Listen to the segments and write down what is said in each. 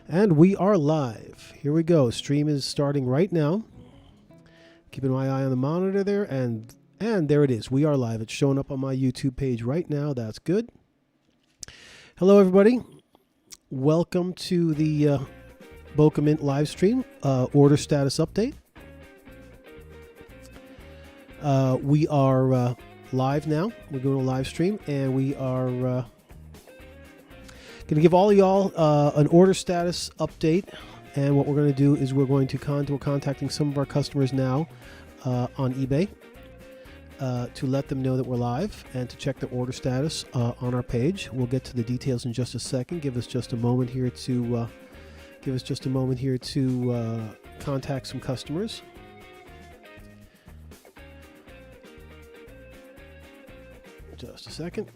And we are live. Here we go. Stream is starting right now. Keeping my eye on the monitor there, and there it is. We are live. It's showing up on my YouTube page right now. That's good. Hello, everybody. Welcome to the Boca Mint live stream order status update. We are live now. We're doing a live stream, and we are going to give all of y'all an order status update. And what we're going to do is we're going to we're contacting some of our customers now on eBay to let them know that we're live and to check the order status on our page. We'll get to the details in just a second. Give us just a moment here to contact some customers. Just a second.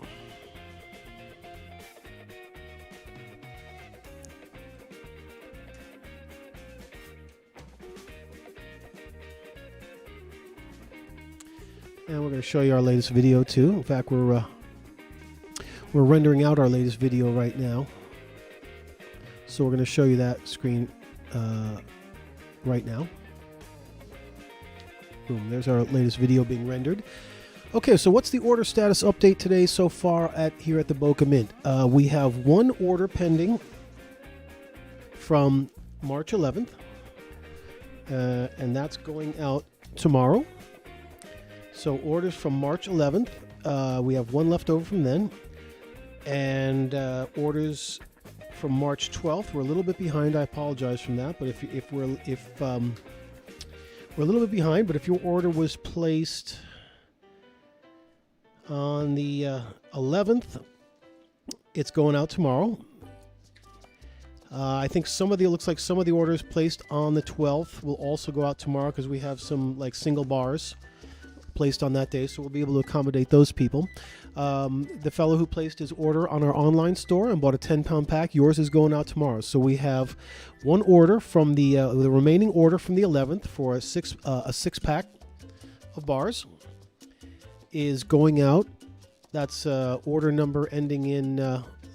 And we're going to show you our latest video too. In fact, we're rendering out our latest video right now. So we're going to show you that screen right now. Boom, there's our latest video being rendered. Okay, so what's the order status update today so far here at the Boca Mint? We have one order pending from March 11th, and that's going out tomorrow. So orders from March 11th, we have one left over from then, and orders from March 12th. We're a little bit behind. I apologize for that, but we're a little bit behind. But if your order was placed on the 11th, it's going out tomorrow. I think looks like some of the orders placed on the 12th will also go out tomorrow because we have some like single bars placed on that day, so we'll be able to accommodate those people. The fellow who placed his order on our online store and bought a 10-pound pack, yours is going out tomorrow. So we have one order from the remaining order from the 11th for a six pack of bars is going out. That's order number ending in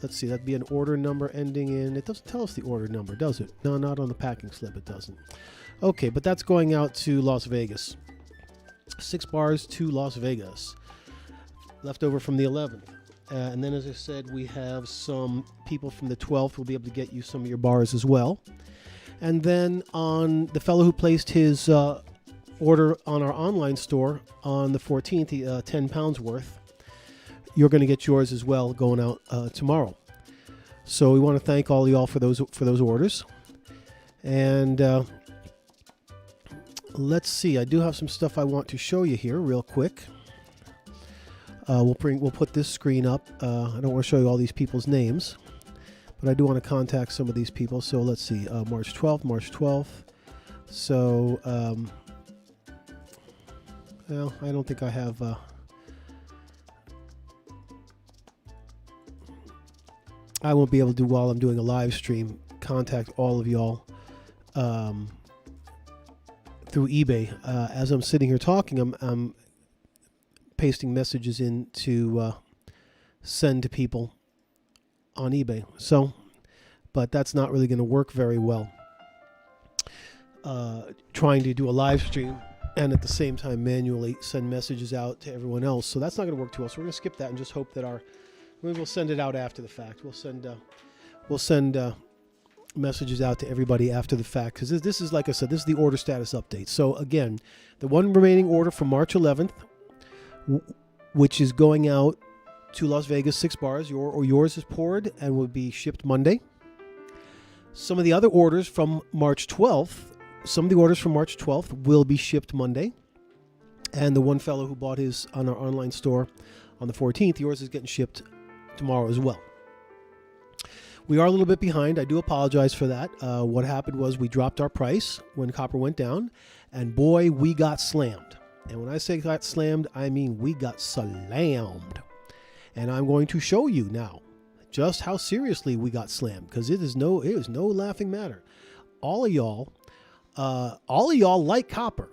let's see, that'd be an order number ending in, it doesn't tell us the order number, does it? No, not on the packing slip, it doesn't. Okay, but that's going out to Las Vegas. 6 bars to Las Vegas, left over from the 11th. And then, as I said, we have some people from the 12th. We'll be able to get you some of your bars as well. And then on the fellow who placed his order on our online store on the 14th, 10 pounds worth, you're going to get yours as well going out tomorrow. So we want to thank all of y'all for those orders. And let's see. I do have some stuff I want to show you here real quick. We'll put this screen up. I don't want to show you all these people's names, but I do want to contact some of these people. So let's see. March 12th. So, well, I don't think I have. I won't be able to do while I'm doing a live stream. Contact all of y'all. Through eBay. As I'm sitting here talking, I'm pasting messages in to send to people on eBay. So, but that's not really going to work very well. Trying to do a live stream and at the same time manually send messages out to everyone else. So that's not going to work too well. So we're going to skip that and just hope that we'll send it out after the fact. We'll send messages out to everybody after the fact, because this is, like I said, this is the order status update. So again, the one remaining order from March 11th, which is going out to Las Vegas, 6 bars, yours is poured and will be shipped Monday. Some of the other orders from March 12th, will be shipped Monday. And the one fellow who bought his on our online store on the 14th, yours is getting shipped tomorrow as well. We are a little bit behind. I do apologize for that. What happened was we dropped our price when copper went down, and boy, we got slammed. And when I say got slammed, I mean we got slammed. And I'm going to show you now just how seriously we got slammed, because it is no laughing matter. All of y'all like copper.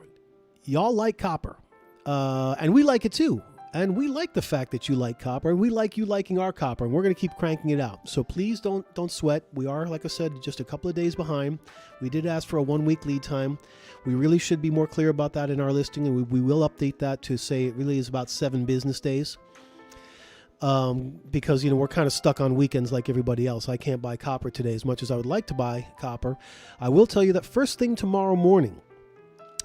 Y'all like copper, and we like it too. And we like the fact that you like copper. We like you liking our copper, and we're going to keep cranking it out. So please don't sweat. We are, like I said, just a couple of days behind. We did ask for a 1-week lead time. We really should be more clear about that in our listing, and we will update that to say it really is about 7 business days. Because, we're kind of stuck on weekends like everybody else. I can't buy copper today as much as I would like to buy copper. I will tell you that first thing tomorrow morning,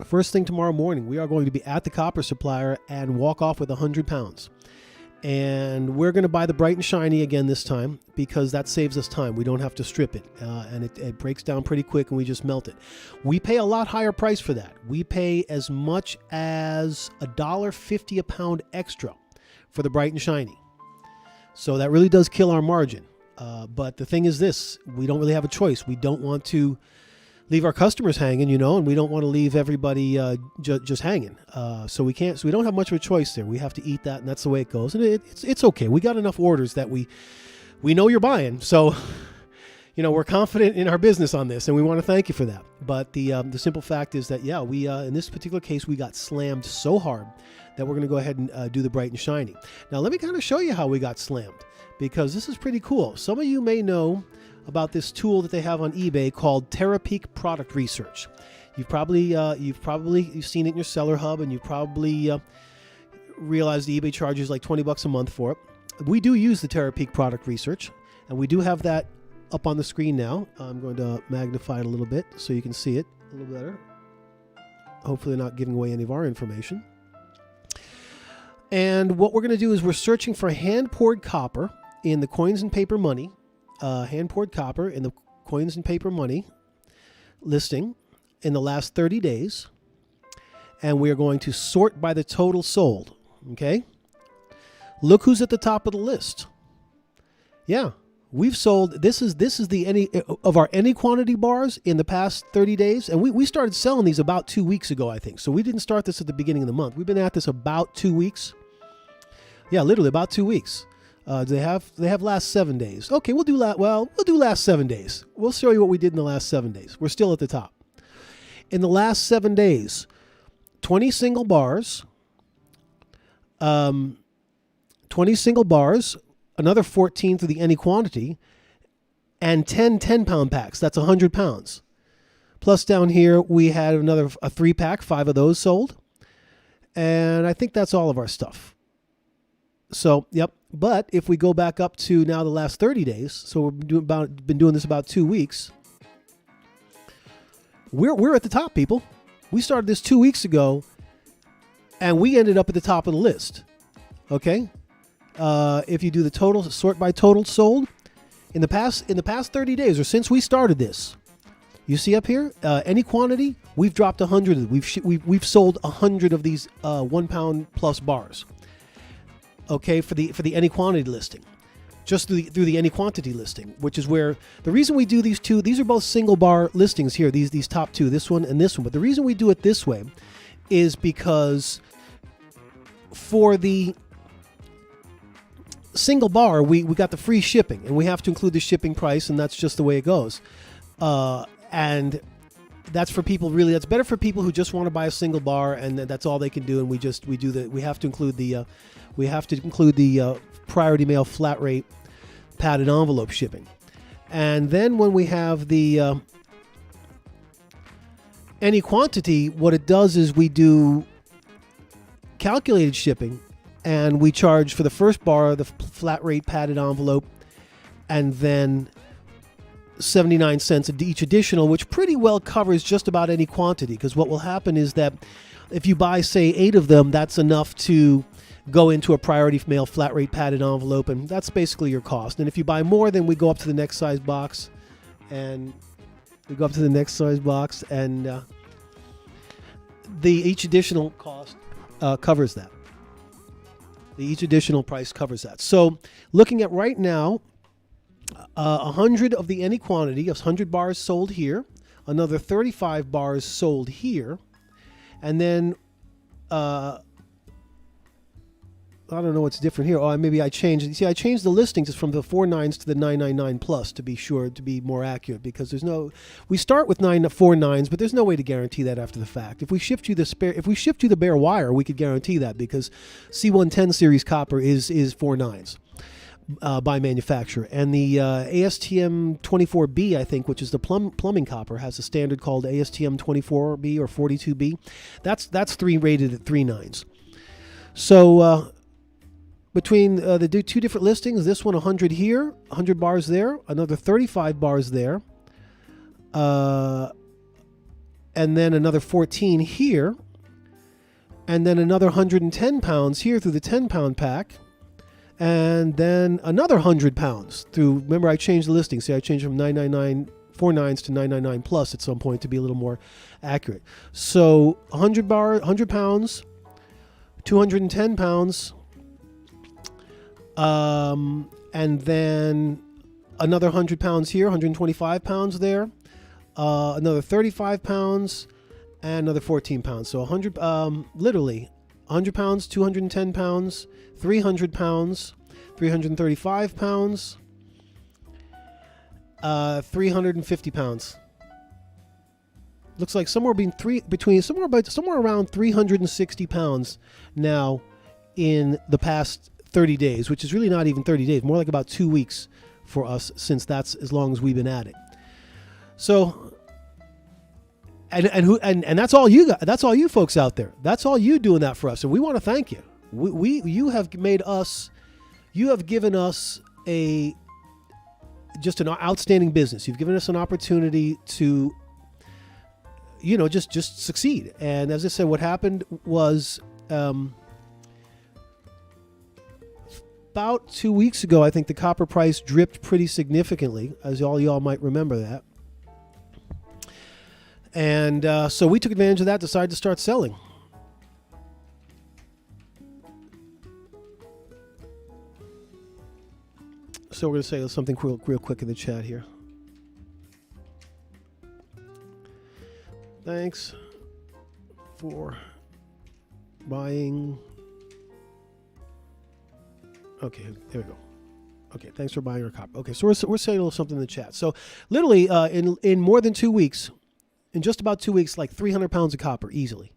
we are going to be at the copper supplier and walk off with 100 pounds. And we're going to buy the bright and shiny again this time because that saves us time. We don't have to strip it. And it breaks down pretty quick and we just melt it. We pay a lot higher price for that. We pay as much as $1.50 a pound extra for the bright and shiny. So that really does kill our margin. But the thing is this, we don't really have a choice. We don't want to leave our customers hanging, and we don't want to leave everybody just hanging. So we can't. So we don't have much of a choice there. We have to eat that, and that's the way it goes. And it's okay. We got enough orders that we know you're buying. So, we're confident in our business on this, and we want to thank you for that. But the simple fact is that we in this particular case we got slammed so hard that we're going to go ahead and do the bright and shiny. Now let me kind of show you how we got slammed, because this is pretty cool. Some of you may know about this tool that they have on eBay called TerraPeak Product Research. You've probably seen it in your seller hub, and you probably realized the eBay charges like $20 a month for it. We do use the TerraPeak Product Research, and we do have that up on the screen now. I'm going to magnify it a little bit so you can see it a little better. Hopefully not giving away any of our information. And what we're going to do is we're searching for hand-poured copper in the coins and paper money. Hand-poured copper in the coins and paper money listing in the last 30 days. And we are going to sort by the total sold. Okay? Look who's at the top of the list. Yeah, we've sold, this is the any quantity bars in the past 30 days. And we started selling these about 2 weeks ago, I think. So we didn't start this at the beginning of the month. We've been at this about 2 weeks. Yeah, literally about 2 weeks. They have last 7 days. Okay, we'll do last 7 days. We'll show you what we did in the last 7 days. We're still at the top. In the last 7 days, 20 single bars, 20 single bars, another 14 through the any quantity, and 10 10-pound packs. That's 100 pounds. Plus down here we had a 3-pack, 5 of those sold. And I think that's all of our stuff. So, yep. But if we go back up to now the last 30 days, so been doing this about 2 weeks, we're at the top, people. We started this 2 weeks ago, and we ended up at the top of the list. Okay, if you do the total sort by total sold in the past 30 days or since we started this, you see up here any quantity, we've dropped 100. We've sold 100 of these 1 pound plus bars. Okay, for the any quantity listing, just through the any quantity listing, which is where the reason we do these two. These are both single bar listings here. These top two, this one and this one. But the reason we do it this way is because for the single bar, we got the free shipping, and we have to include the shipping price, and that's just the way it goes. And that's for people really. That's better for people who just want to buy a single bar, and that's all they can do. And we have to include the priority mail flat rate padded envelope shipping. And then when we have the any quantity, what it does is we do calculated shipping, and we charge for the first bar the flat rate padded envelope, and then 79 cents each additional, which pretty well covers just about any quantity. Because what will happen is that if you buy, say, 8 of them, that's enough to go into a priority mail flat rate padded envelope, and that's basically your cost. And if you buy more, then we go up to the next size box, and each additional cost covers that. Each additional price covers that. So looking at right now, 100 of the any quantity, 100 bars sold here, another 35 bars sold here, and then I don't know what's different here. Oh, maybe I changed it. See, I changed the listings from the 49s to the 999 plus to be sure, to be more accurate, because we start with 949s, but there's no way to guarantee that after the fact. If we shipped you the bare wire, we could guarantee that, because C110 series copper is 49s. By manufacturer, and the ASTM 24B, I think, which is the plumbing copper, has a standard called ASTM 24B or 42B. That's rated at 3.9s. So between the two different listings, this one 100 here, 100 bars there, another 35 bars there, and then another 14 here, and then another 110 pounds here through the 10-pound pack. And then another 100 pounds through, remember I changed the listing. See, I changed from 999 49s to 999 plus at some point to be a little more accurate. So 100 pounds, 210 pounds, and then another 100 pounds here, 125 pounds there, another 35 pounds, and another 14 pounds. So 100, literally 100 pounds, 210 pounds, 300 pounds, 335 pounds, 350 pounds. Looks like somewhere around 360 pounds now in the past 30 days, which is really not even 30 days, more like about 2 weeks for us, since that's as long as we've been at it. So, and that's all you got. That's all you folks out there. That's all you doing that for us, and we want to thank you. You have given us just an outstanding business. You've given us an opportunity to, just succeed. And as I said, what happened was about 2 weeks ago, I think the copper price dripped pretty significantly, as all y'all might remember that. And so we took advantage of that, decided to start selling. So we're going to say something real quick in the chat here. Thanks for buying. Okay, there we go. Okay, thanks for buying our copy. Okay, so we're saying a little something in the chat. So literally in more than 2 weeks, in just about 2 weeks, like 300 pounds of copper easily.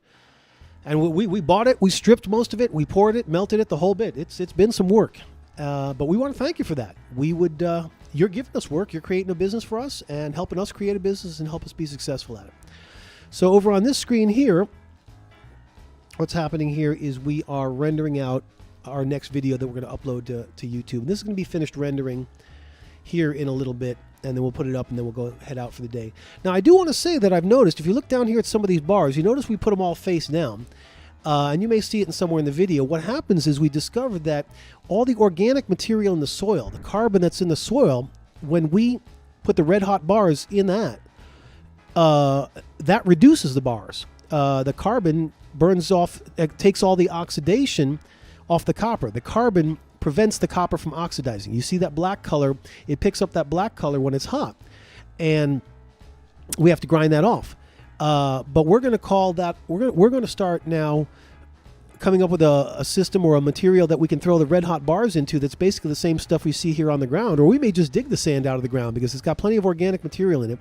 And we bought it, we stripped most of it, we poured it, melted it, the whole bit. It's been some work. But we want to thank you for that. You're giving us work, you're creating a business for us and helping us create a business and help us be successful at it. So over on this screen here, what's happening here is we are rendering out our next video that we're going to upload to YouTube. And this is going to be finished rendering here in a little bit, and then we'll put it up and then we'll head out for the day. Now, I do want to say that I've noticed, if you look down here at some of these bars, you notice we put them all face down. And you may see it somewhere in the video. What happens is we discovered that all the organic material in the soil, the carbon that's in the soil, when we put the red hot bars in that reduces the bars. The carbon burns off, takes all the oxidation off the copper. The carbon prevents the copper from oxidizing. You see that black color, it picks up that black color when it's hot. And we have to grind that off. But we're going to call that, we're going to start now coming up with a system or a material that we can throw the red hot bars into that's basically the same stuff we see here on the ground, or we may just dig the sand out of the ground because it's got plenty of organic material in it.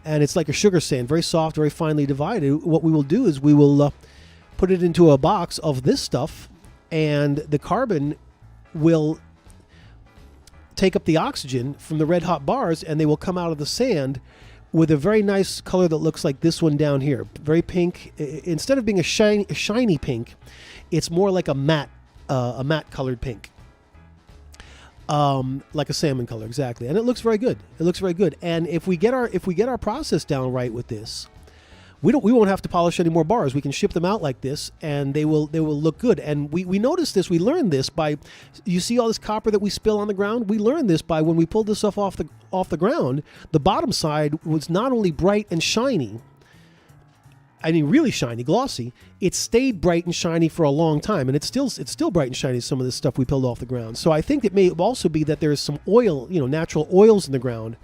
And it's like a sugar sand, very soft, very finely divided. What we will do is we will put it into a box of this stuff, and the carbon will take up the oxygen from the red hot bars, and they will come out of the sand with a very nice color that looks like this one down here. Very pink. Instead of being a shiny pink, it's more like a matte colored pink. Like a salmon color, exactly. And it looks very good. It looks very good. And if we get our process down right with this, we won't have to polish any more bars. We can ship them out like this, and they will look good. And we noticed this. We learned this by, you see all this copper that we spill on the ground. We learned this by when we pulled this stuff off the ground. The bottom side was not only bright and shiny, I mean really shiny, glossy. It stayed bright and shiny for a long time, and it's still bright and shiny. Some of this stuff we pulled off the ground. So I think it may also be that there is some oil, natural oils in the ground,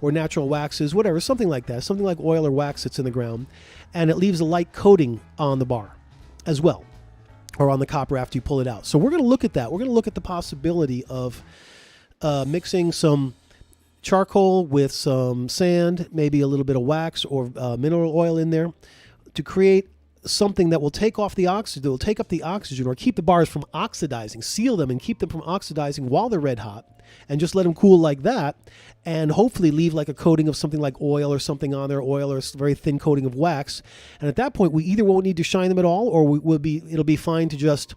or natural waxes, whatever, something like that, something like oil or wax that's in the ground, and it leaves a light coating on the bar as well. or on the copper after you pull it out. So we're going to look at that. We're going to look at the possibility of mixing some charcoal with some sand, maybe a little bit of wax or mineral oil in there to create something that will take off the oxygen, that will take up the oxygen or keep the bars from oxidizing, seal them and keep them from oxidizing while they're red hot, and just let them cool like that, and hopefully leave like a coating of something like oil or something on there, oil or a very thin coating of wax. And at that point, we either won't need to shine them at all, or it'll be fine to just,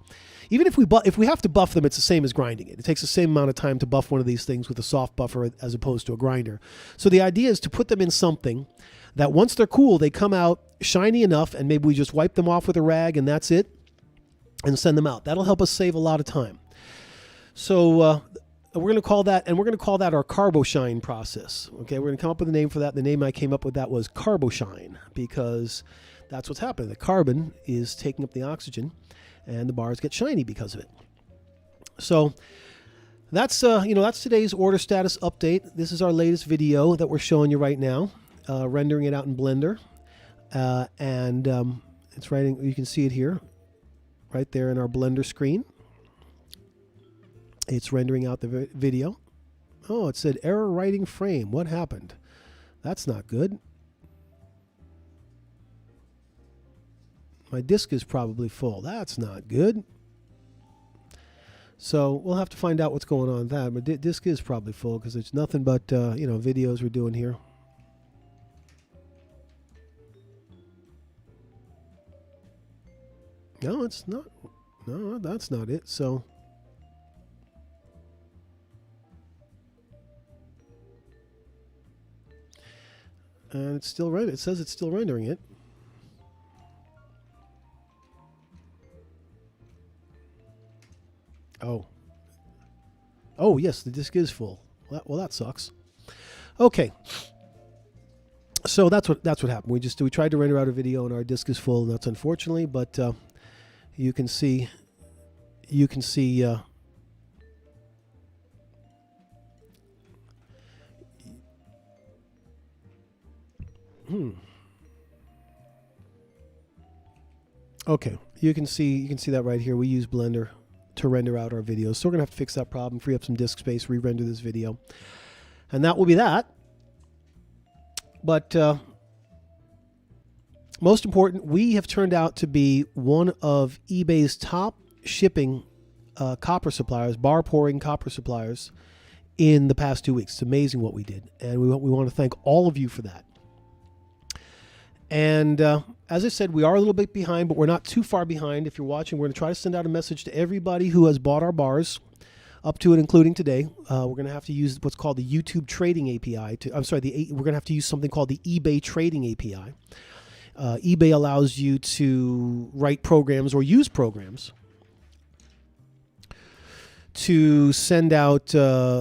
even if we have to buff them, it's the same as grinding it. It takes the same amount of time to buff one of these things with a soft buffer as opposed to a grinder. So the idea is to put them in something that once they're cool, they come out shiny enough, and maybe we just wipe them off with a rag and that's it, and send them out. That'll help us save a lot of time. So we're going to call that our Carbo Shine process. Okay, we're going to come up with a name for that. The name I came up with that was Carbo Shine, because that's what's happening. The carbon is taking up the oxygen, and the bars get shiny because of it. So that's that's today's order status update. This is our latest video that we're showing you right now, rendering it out in Blender, and it's writing. You can see it here, right there in our Blender screen. It's rendering out the video. Oh, it said error writing frame. What happened? That's not good. My disk is probably full. That's not good. So we'll have to find out what's going on with that. My disk is probably full because it's nothing but videos we're doing here. No, it's not. No, that's not it. So. And it's still rendering. It says it's still rendering it. Oh, yes, the disk is full. Well, that sucks. Okay. So that's what happened. We tried to render out a video and our disk is full, and that's unfortunately, but you can see Okay, you can see that right here. We use Blender to render out our videos, so we're gonna have to fix that problem, free up some disk space, re-render this video, and that will be that. But most important, we have turned out to be one of eBay's top shipping copper suppliers, bar pouring copper suppliers in the past 2 weeks. It's amazing what we did, and we want to thank all of you for that. And as I said, we are a little bit behind, but we're not too far behind. If you're watching, we're going to try to send out a message to everybody who has bought our bars, up to and including today. We're going to have to use what's called the YouTube Trading API. We're going to have to use something called the eBay Trading API. eBay allows you to write programs or use programs to send out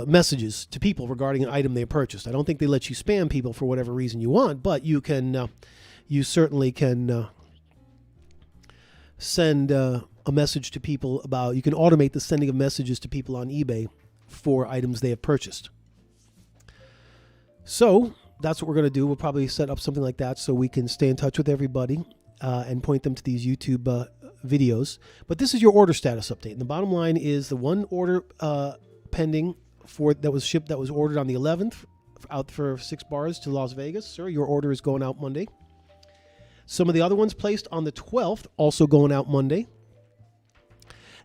messages to people regarding an item they purchased. I don't think they let you spam people for whatever reason you want, but you can. You certainly can send a message to people about. You can automate the sending of messages to people on eBay for items they have purchased. So that's what we're going to do. We'll probably set up something like that so we can stay in touch with everybody and point them to these YouTube videos. But this is your order status update. And the bottom line is the one order pending that was shipped, that was ordered on the 11th, out for 6 bars to Las Vegas. Sir, your order is going out Monday. Some of the other ones placed on the 12th, also going out Monday.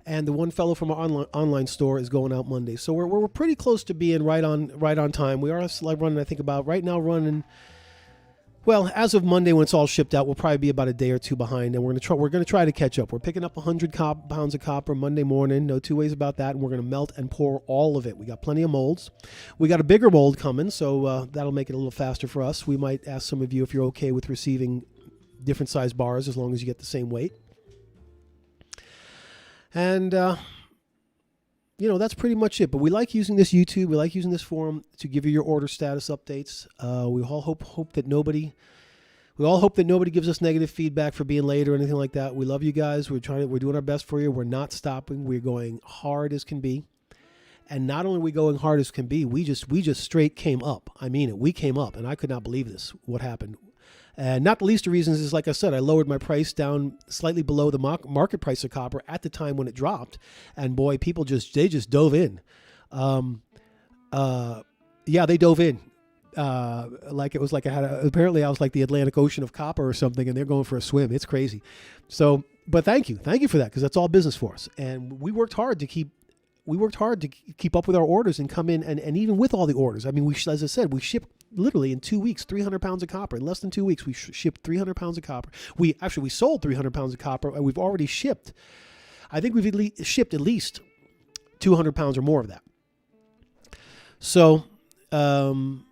And the one fellow from our online store is going out Monday. So we're pretty close to being right on time. We are running, I think, about right now running. Well, as of Monday, when it's all shipped out, we'll probably be about a day or two behind, and we're going to try to catch up. We're picking up 100 pounds of copper Monday morning. No two ways about that. And we're going to melt and pour all of it. We got plenty of molds. We got a bigger mold coming, so that'll make it a little faster for us. We might ask some of you if you're okay with receiving different size bars as long as you get the same weight. And that's pretty much it. But we like using this YouTube. We like using this forum to give you your order status updates. We all hope that nobody gives us negative feedback for being late or anything like that. We love you guys. We're doing our best for you. We're not stopping. We're going hard as can be. And not only are we going hard as can be, we just straight came up. I mean it. We came up, and I could not believe this. What happened? And not the least of reasons is, like I said, I lowered my price down slightly below the market price of copper at the time when it dropped. And boy, people they just dove in. Yeah, they dove in. Like it was like apparently I was like the Atlantic Ocean of copper or something, and they're going for a swim. It's crazy. So, but thank you for that, because that's all business for us. And we worked hard to keep up with our orders and come in, and even with all the orders, I mean, as I said, we shipped literally in 2 weeks 300 pounds of copper. In less than 2 weeks, we shipped 300 pounds of copper. We sold 300 pounds of copper, and we've already shipped. I think we've shipped at least 200 pounds or more of that. So, and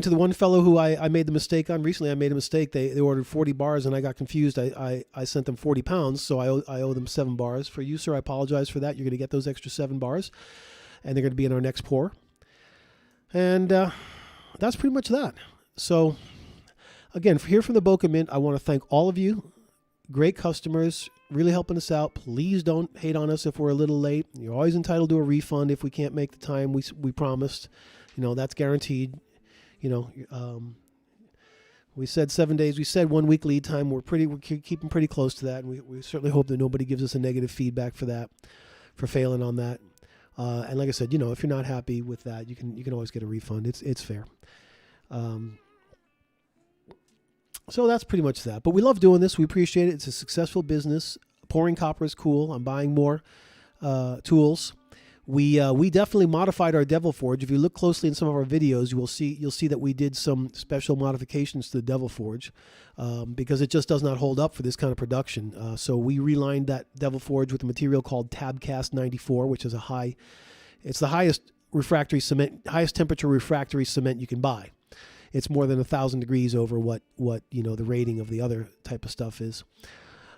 to the one fellow who I made the mistake on recently, I made a mistake. They ordered 40 bars and I got confused. I sent them 40 pounds, so I owe them 7 bars. For you, sir, I apologize for that. You're going to get those extra 7 bars, and they're going to be in our next pour. And that's pretty much that. So, again, here from the Boca Mint, I want to thank all of you. Great customers, really helping us out. Please don't hate on us if we're a little late. You're always entitled to a refund if we can't make the time we promised. That's guaranteed. We said 7 days. We said 1 week lead time. We're keeping pretty close to that, and we certainly hope that nobody gives us a negative feedback for failing on that. And like I said, if you're not happy with that, you can always get a refund. It's fair. So that's pretty much that. But we love doing this. We appreciate it. It's a successful business. Pouring copper is cool. I'm buying more tools. We definitely modified our Devil Forge. If you look closely in some of our videos, you'll see that we did some special modifications to the Devil Forge because it just does not hold up for this kind of production. So we relined that Devil Forge with a material called Tabcast 94, which is it's the highest temperature refractory cement you can buy. It's more than 1,000 degrees over what the rating of the other type of stuff is.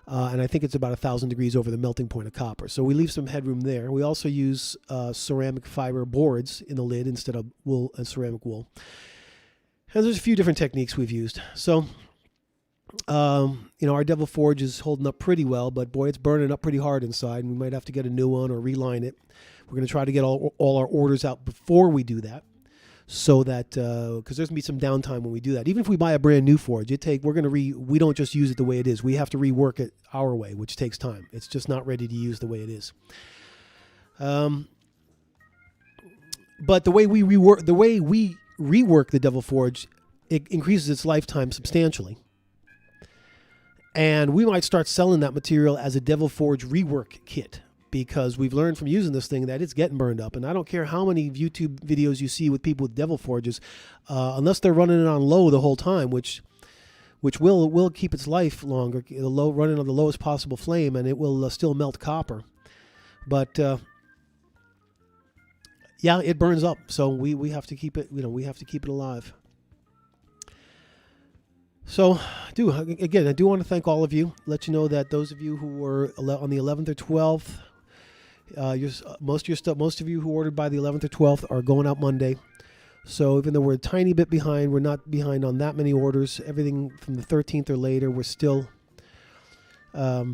And I think it's about 1,000 degrees over the melting point of copper. So we leave some headroom there. We also use ceramic fiber boards in the lid instead of ceramic wool. And there's a few different techniques we've used. So, our Devil Forge is holding up pretty well, but boy, it's burning up pretty hard inside, and we might have to get a new one or reline it. We're going to try to get all our orders out before we do that. So that, because there's going to be some downtime when we do that. Even if we buy a brand new forge, we don't just use it the way it is. We have to rework it our way, which takes time. It's just not ready to use the way it is. But the way we rework the Devil Forge, it increases its lifetime substantially. And we might start selling that material as a Devil Forge rework kit, because we've learned from using this thing that it's getting burned up. And I don't care how many YouTube videos you see with people with Devil Forges, unless they're running it on low the whole time, which will keep its life longer. It'll run it on the lowest possible flame, and it will still melt copper. But yeah, it burns up. So we have to keep it. We have to keep it alive. So, I do want to thank all of you. Let you know that those of you who were on the 11th or 12th. Most of you who ordered by the 11th or 12th are going out Monday. So even though we're a tiny bit behind, we're not behind on that many orders. Everything from the 13th or later, we're still there.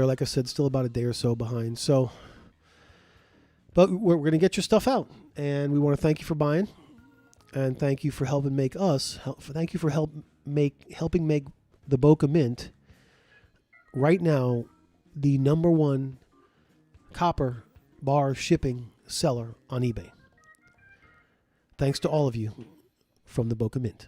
Like I said, still about a day or so behind. So, but we're going to get your stuff out, and we want to thank you for buying, and thank you for helping make us. Thank you for helping make the Boca Mint right now the #1 copper bar shipping seller on eBay. Thanks to all of you from the Boca Mint.